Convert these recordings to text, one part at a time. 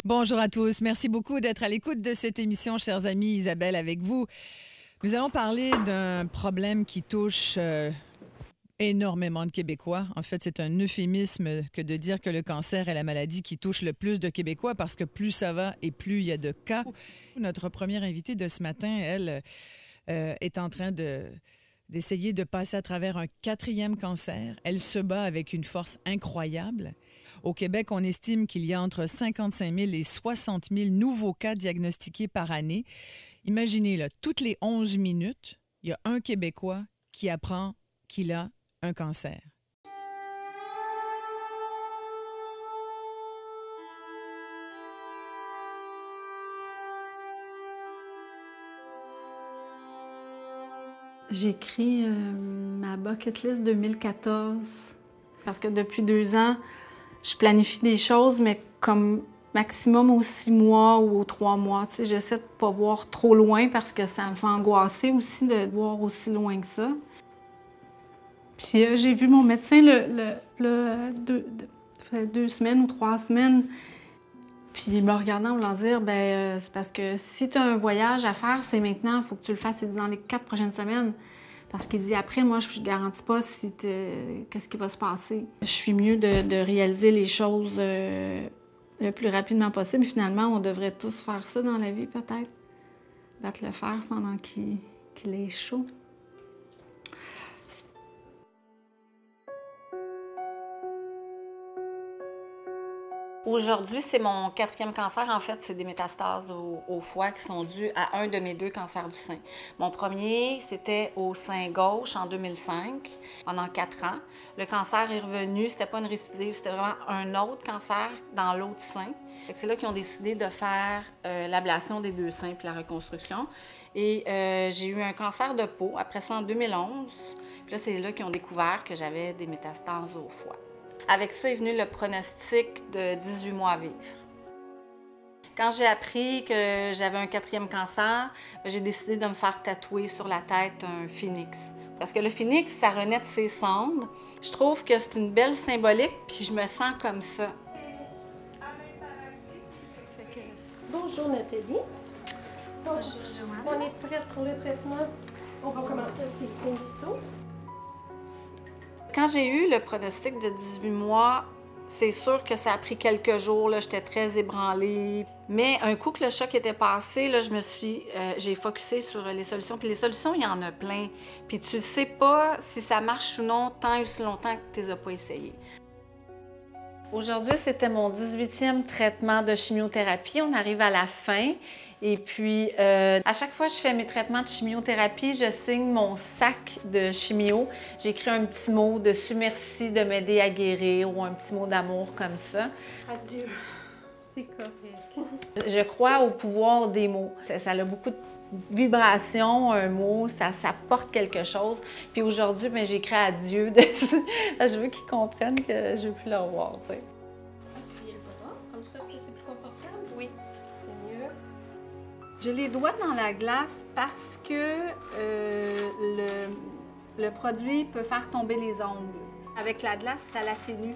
Bonjour à tous. Merci beaucoup d'être à l'écoute de cette émission, chers amis. Isabelle avec vous. Nous allons parler d'un problème qui touche énormément de Québécois. En fait, c'est un euphémisme que de dire que le cancer est la maladie qui touche le plus de Québécois parce que plus ça va et plus il y a de cas. Notre première invitée de ce matin, elle, est en train d'essayer de passer à travers un 4e cancer. Elle se bat avec une force incroyable. Au Québec, on estime qu'il y a entre 55 000 et 60 000 nouveaux cas diagnostiqués par année. Imaginez, là, toutes les 11 minutes, il y a un Québécois qui apprend qu'il a un cancer. J'écris ma bucket list 2014 parce que depuis 2 ans, je planifie des choses, mais comme maximum aux 6 mois ou aux 3 mois. Tu sais, j'essaie de ne pas voir trop loin parce que ça me fait angoisser aussi de voir aussi loin que ça. Puis j'ai vu mon médecin fait 2 semaines ou 3 semaines. Puis il m'a regardé en voulant dire, c'est parce que si tu as un voyage à faire, c'est maintenant, il faut que tu le fasses dans les 4 prochaines semaines. Parce qu'il dit, après, moi, je ne garantis pas qu'est-ce qui va se passer. Je suis mieux de réaliser les choses le plus rapidement possible. Finalement, on devrait tous faire ça dans la vie, peut-être. Battre le fer pendant qu'il est chaud. Aujourd'hui, c'est mon 4e cancer. En fait, c'est des métastases au foie qui sont dues à un de mes 2 cancers du sein. Mon premier, c'était au sein gauche en 2005, pendant 4 ans. Le cancer est revenu, c'était pas une récidive, c'était vraiment un autre cancer dans l'autre sein. C'est là qu'ils ont décidé de faire l'ablation des 2 seins puis la reconstruction. Et j'ai eu un cancer de peau, après ça en 2011. Puis là, c'est là qu'ils ont découvert que j'avais des métastases au foie. Avec ça est venu le pronostic de 18 mois à vivre. Quand j'ai appris que j'avais un 4e cancer, j'ai décidé de me faire tatouer sur la tête un phénix. Parce que le phénix, ça renaît de ses cendres. Je trouve que c'est une belle symbolique, puis je me sens comme ça. Bonjour Nathalie. Bonjour Joanne. On est prête pour le traitement. On va commencer avec les signes vitaux. Quand j'ai eu le pronostic de 18 mois, c'est sûr que ça a pris quelques jours. J'étais très ébranlée. Mais un coup que le choc était passé, là, j'ai focusé sur les solutions. Puis les solutions, il y en a plein. Puis tu ne sais pas si ça marche ou non tant et aussi longtemps que tu ne les as pas essayées. Aujourd'hui, c'était mon 18e traitement de chimiothérapie. On arrive à la fin. Et puis, à chaque fois que je fais mes traitements de chimiothérapie, je signe mon sac de chimio. J'écris un petit mot dessus, merci de m'aider à guérir, ou un petit mot d'amour comme ça. Adieu. C'est correct. Je crois au pouvoir des mots. Ça a beaucoup de vibrations, un mot, ça porte quelque chose. Puis aujourd'hui, j'écris adieu dessus. Je veux qu'ils comprennent que je ne veux plus le revoir. Tu sais. Appuyez le bras. Comme ça, est-ce que c'est plus confortable? Oui. C'est mieux. J'ai les doigts dans la glace parce que le produit peut faire tomber les ongles. Avec la glace, ça l'atténue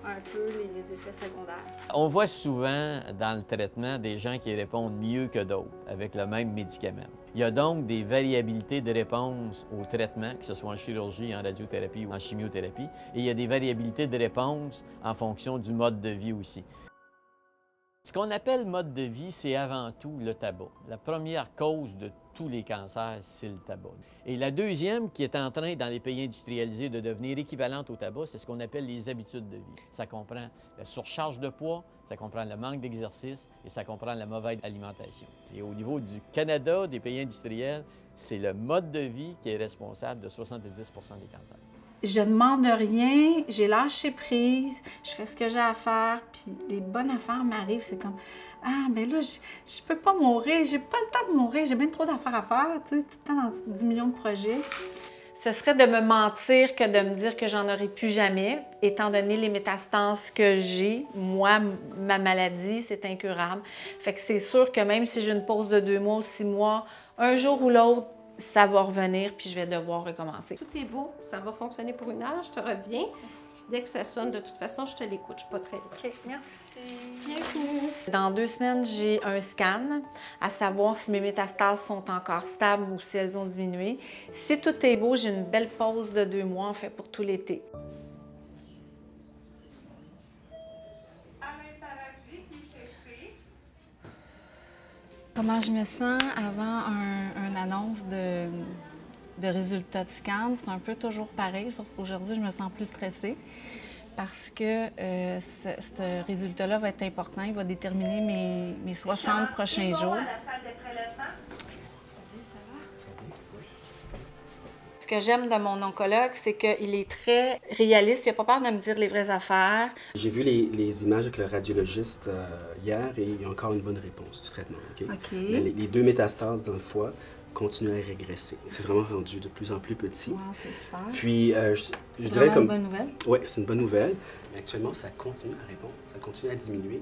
un peu les effets secondaires. On voit souvent dans le traitement des gens qui répondent mieux que d'autres avec le même médicament. Il y a donc des variabilités de réponse au traitement, que ce soit en chirurgie, en radiothérapie ou en chimiothérapie, et il y a des variabilités de réponse en fonction du mode de vie aussi. Ce qu'on appelle mode de vie, c'est avant tout le tabac. La première cause de tous les cancers, c'est le tabac. Et la deuxième, qui est en train, dans les pays industrialisés, de devenir équivalente au tabac, c'est ce qu'on appelle les habitudes de vie. Ça comprend la surcharge de poids, ça comprend le manque d'exercice et ça comprend la mauvaise alimentation. Et au niveau du Canada, des pays industriels, c'est le mode de vie qui est responsable de 70 des cancers. Je demande rien, j'ai lâché prise, je fais ce que j'ai à faire, puis les bonnes affaires m'arrivent. C'est comme, ah, ben là, je peux pas mourir, j'ai pas le temps de mourir, j'ai bien trop d'affaires à faire, tu sais, tout le temps dans 10 millions de projets. Ce serait de me mentir que de me dire que j'en aurai plus jamais, étant donné les métastases que j'ai. Moi, ma maladie, c'est incurable. Fait que c'est sûr que même si j'ai une pause de 2 mois ou 6 mois, un jour ou l'autre, ça va revenir, puis je vais devoir recommencer. Tout est beau. Ça va fonctionner pour 1 heure. Je te reviens. Dès que ça sonne, de toute façon, je te l'écoute. Je suis pas très loin. OK, merci. Bienvenue. Dans 2 semaines, j'ai un scan à savoir si mes métastases sont encore stables ou si elles ont diminué. Si tout est beau, j'ai une belle pause de 2 mois en fait pour tout l'été. Comment je me sens avant une annonce de résultats de scan? C'est un peu toujours pareil, sauf qu'aujourd'hui, je me sens plus stressée parce que ce résultat-là va être important. Il va déterminer mes 60 prochains jours. Ce que j'aime de mon oncologue, c'est qu'il est très réaliste. Il n'a pas peur de me dire les vraies affaires. J'ai vu les images avec le radiologiste hier et il y a encore une bonne réponse du traitement. OK. Les 2 métastases dans le foie continuent à régresser. C'est vraiment rendu de plus en plus petit. Wow, c'est super. Puis, je C'est dirais vraiment comme... une bonne nouvelle. Oui, c'est une bonne nouvelle. Mais actuellement, ça continue à répondre, ça continue à diminuer.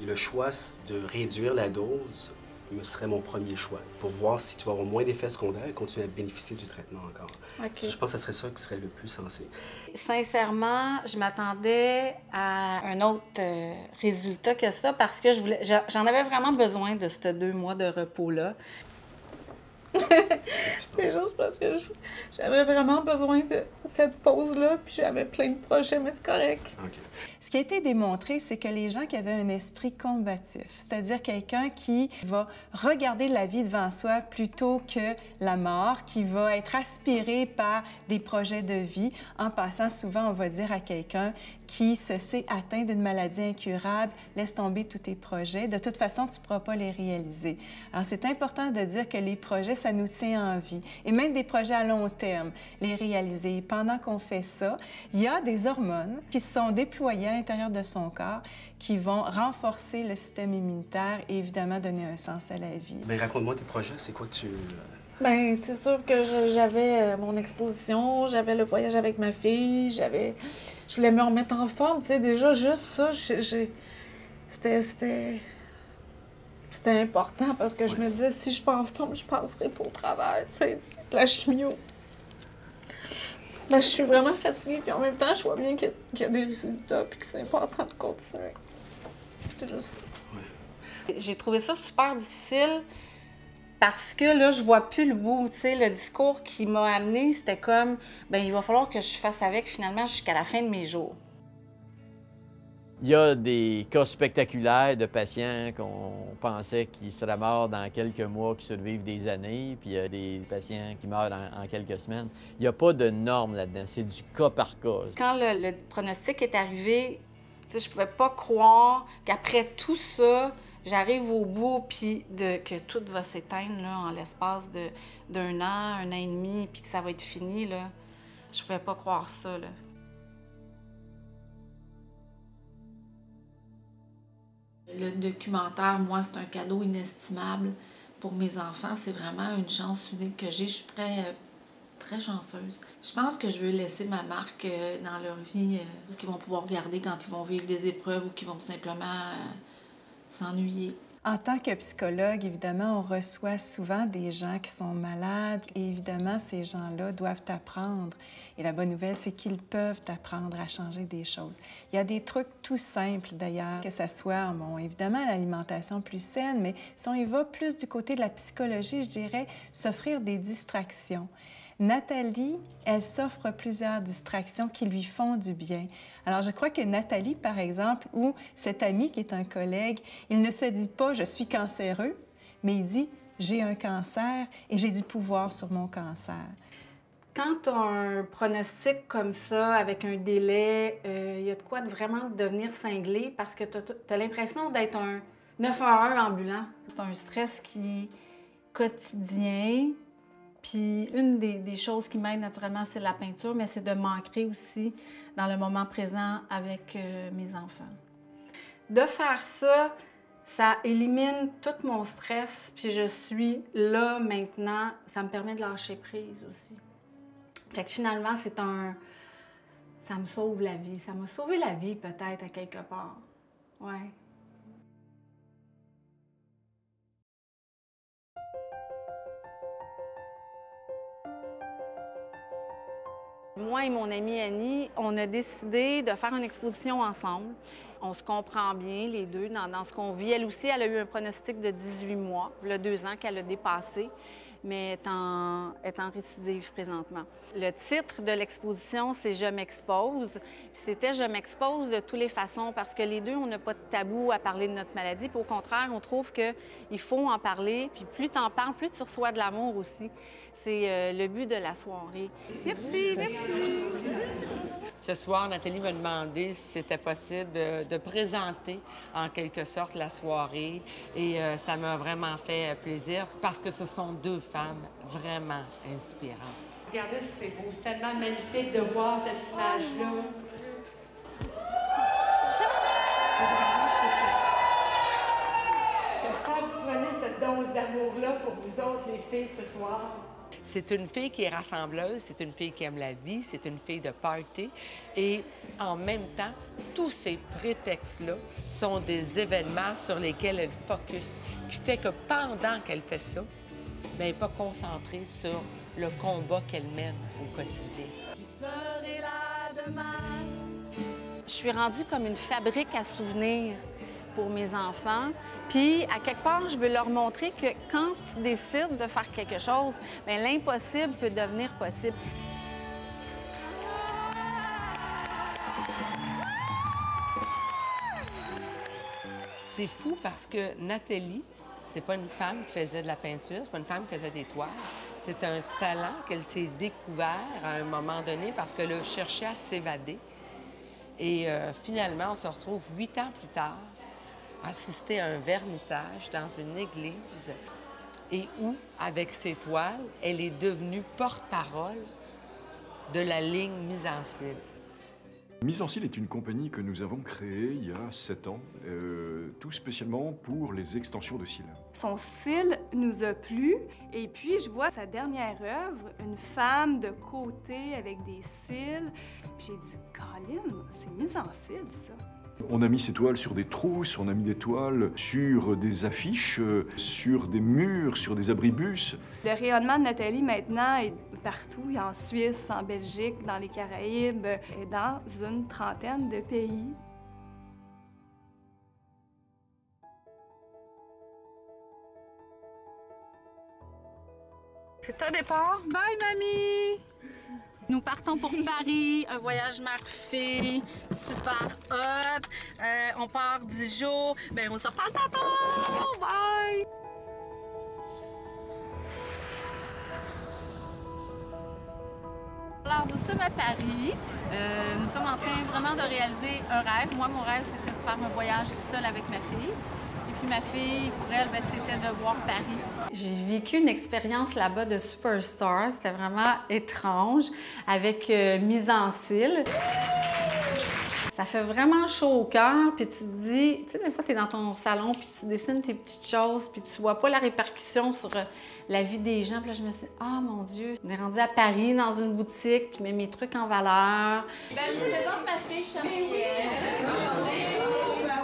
Et le choix de réduire la dose me serait mon premier choix pour voir si tu vas avoir moins d'effets secondaires et continuer à bénéficier du traitement encore. OK. Je pense que ça serait ça qui serait le plus sensé. Sincèrement, je m'attendais à un autre résultat que ça parce que j'en avais vraiment besoin de ces 2 mois de repos-là. C'est juste parce que j'avais vraiment besoin de cette pause-là, puis j'avais plein de projets, mais c'est correct. OK. Ce qui a été démontré, c'est que les gens qui avaient un esprit combatif, c'est-à-dire quelqu'un qui va regarder la vie devant soi plutôt que la mort, qui va être aspiré par des projets de vie, en passant souvent, on va dire à quelqu'un qui se sait atteint d'une maladie incurable, laisse tomber tous tes projets. De toute façon, tu ne pourras pas les réaliser. Alors, c'est important de dire que les projets, ça nous tient en vie. Et même des projets à long terme, les réaliser. Pendant qu'on fait ça, il y a des hormones qui sont déployées à l'intérieur de son corps qui vont renforcer le système immunitaire et évidemment donner un sens à la vie. Mais raconte-moi tes projets, c'est quoi que tu... Bien, c'est sûr que j'avais mon exposition, j'avais le voyage avec ma fille, je voulais me remettre en forme, tu sais, déjà, juste ça, c'était important parce que je me disais, si je suis pas en forme, je passerai pas au travers, tu sais, de la chimio. Là, je suis vraiment fatiguée, puis en même temps, je vois bien qu'il y a des résultats, puis que c'est important de continuer. C'est juste ça. Ouais. J'ai trouvé ça super difficile parce que là, je vois plus le bout, tu sais. Le discours qui m'a amené, c'était comme, ben il va falloir que je fasse avec finalement jusqu'à la fin de mes jours. Il y a des cas spectaculaires de patients qu'on pensait qu'ils seraient morts dans quelques mois, qui survivent des années, puis il y a des patients qui meurent en quelques semaines. Il n'y a pas de norme là-dedans, c'est du cas par cas. Quand le pronostic est arrivé, tu sais, je pouvais pas croire qu'après tout ça, j'arrive au bout, puis que tout va s'éteindre là, en l'espace d'un an, 1 an et demi, puis que ça va être fini, là. Je pouvais pas croire ça, là. Le documentaire, moi, c'est un cadeau inestimable pour mes enfants. C'est vraiment une chance unique que j'ai. Je suis très chanceuse. Je pense que je veux laisser ma marque dans leur vie, ce qu'ils vont pouvoir regarder quand ils vont vivre des épreuves ou qu'ils vont simplement s'ennuyer. En tant que psychologue, évidemment, on reçoit souvent des gens qui sont malades et évidemment, ces gens-là doivent apprendre. Et la bonne nouvelle, c'est qu'ils peuvent apprendre à changer des choses. Il y a des trucs tout simples, d'ailleurs, que ce soit, bon, évidemment, l'alimentation plus saine, mais si on y va plus du côté de la psychologie, je dirais s'offrir des distractions. Nathalie, elle s'offre plusieurs distractions qui lui font du bien. Alors, je crois que Nathalie, par exemple, ou cet ami qui est un collègue, il ne se dit pas « je suis cancéreux », mais il dit « j'ai un cancer et j'ai du pouvoir sur mon cancer ». Quand tu as un pronostic comme ça, avec un délai, il y a de quoi vraiment devenir cinglé parce que tu as l'impression d'être un 911 ambulant. C'est un stress qui est quotidien. Puis une des choses qui m'aide naturellement, c'est la peinture, mais c'est de m'ancrer aussi dans le moment présent avec mes enfants. De faire ça, ça élimine tout mon stress, puis je suis là maintenant. Ça me permet de lâcher prise aussi. Fait que finalement, ça me sauve la vie. Ça m'a sauvé la vie peut-être à quelque part. Ouais. Moi et mon amie Annie, on a décidé de faire une exposition ensemble. On se comprend bien, les deux, dans ce qu'on vit. Elle aussi, elle a eu un pronostic de 18 mois, il y a 2 ans qu'elle a dépassé, mais est en récidive présentement. Le titre de l'exposition, c'est « Je m'expose ». C'était « Je m'expose de toutes les façons » parce que les deux, on n'a pas de tabou à parler de notre maladie. Puis au contraire, on trouve qu'il faut en parler. Puis plus tu en parles, plus tu reçois de l'amour aussi. C'est le but de la soirée. Merci, merci. Ce soir, Nathalie m'a demandé si c'était possible de présenter en quelque sorte la soirée et ça m'a vraiment fait plaisir parce que ce sont 2 femmes vraiment inspirantes. Regardez si c'est beau, c'est tellement magnifique de voir cette image-là. J'espère que vous prenez cette dose d'amour-là pour vous autres, les filles, ce soir. C'est une fille qui est rassembleuse, c'est une fille qui aime la vie, c'est une fille de party. Et en même temps, tous ces prétextes-là sont des événements sur lesquels elle focus, qui fait que pendant qu'elle fait ça, bien, elle n'est pas concentrée sur le combat qu'elle mène au quotidien. Je serai là demain. Je suis rendue comme une fabrique à souvenirs pour mes enfants. Puis, à quelque part, je veux leur montrer que quand tu décides de faire quelque chose, bien, l'impossible peut devenir possible. C'est fou parce que Nathalie, c'est pas une femme qui faisait de la peinture, c'est pas une femme qui faisait des toiles. C'est un talent qu'elle s'est découvert à un moment donné parce qu'elle a cherché à s'évader. Et finalement, on se retrouve 8 ans plus tard, assister à un vernissage dans une église et où, avec ses toiles, elle est devenue porte-parole de la ligne Mise en Cils. Mise en Cils est une compagnie que nous avons créée il y a 7 ans, tout spécialement pour les extensions de cils. Son style nous a plu et puis je vois sa dernière œuvre, une femme de côté avec des cils. Puis j'ai dit, Colin, c'est Mise en Cils, ça. On a mis ces toiles sur des trousses, on a mis des toiles sur des affiches, sur des murs, sur des abribus. Le rayonnement de Nathalie maintenant est partout, en Suisse, en Belgique, dans les Caraïbes, et dans une 30aine de pays. C'est un départ. Bye, mamie! Nous partons pour Paris, un voyage mère-fille, super hot. On part 10 jours. Bien, on se reparle tantôt! Bye! Alors, nous sommes à Paris. Nous sommes en train vraiment de réaliser un rêve. Moi, mon rêve, c'était de faire un voyage seule avec ma fille. Et puis ma fille, pour elle, bien, c'était de voir Paris. J'ai vécu une expérience là-bas de Superstar. C'était vraiment étrange, avec Mise en Cils. Ça fait vraiment chaud au cœur, puis tu te dis, tu sais, des fois, tu es dans ton salon, puis tu dessines tes petites choses, puis tu vois pas la répercussion sur la vie des gens. Puis là, je me suis dit, ah, mon Dieu, on est rendu à Paris, dans une boutique, je mets mes trucs en valeur. Ben, je vous présente ma fille, Chambrière.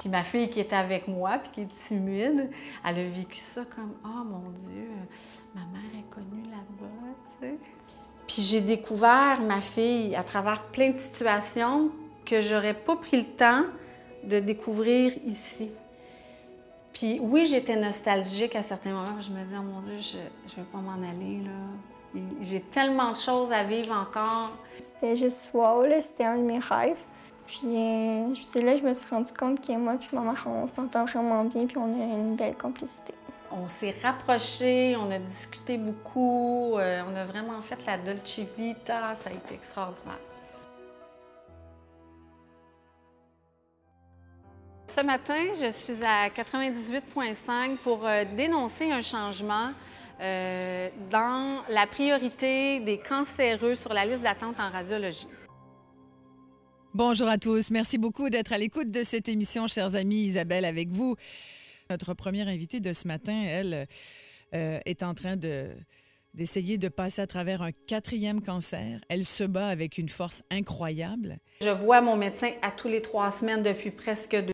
Puis ma fille qui était avec moi, puis qui est timide, elle a vécu ça comme « Oh mon Dieu, ma mère est connue là-bas, tu sais. » Puis j'ai découvert ma fille à travers plein de situations que j'aurais pas pris le temps de découvrir ici. Puis oui, j'étais nostalgique à certains moments. Je me disais « Oh mon Dieu, je vais pas m'en aller, là. » J'ai tellement de choses à vivre encore. C'était juste wow, là, c'était un de mes rêves. Puis c'est là que je me suis rendu compte que moi et ma mère, on s'entend vraiment bien puis on a une belle complicité. On s'est rapprochés, on a discuté beaucoup, on a vraiment fait la Dolce Vita, ça a été extraordinaire. Ce matin, je suis à 98.5 pour dénoncer un changement dans la priorité des cancéreux sur la liste d'attente en radiologie. Bonjour à tous. Merci beaucoup d'être à l'écoute de cette émission, chers amis. Isabelle avec vous. Notre première invitée de ce matin, elle, est en train d'essayer de passer à travers un 4e cancer. Elle se bat avec une force incroyable. Je vois mon médecin à tous les 3 semaines depuis presque 2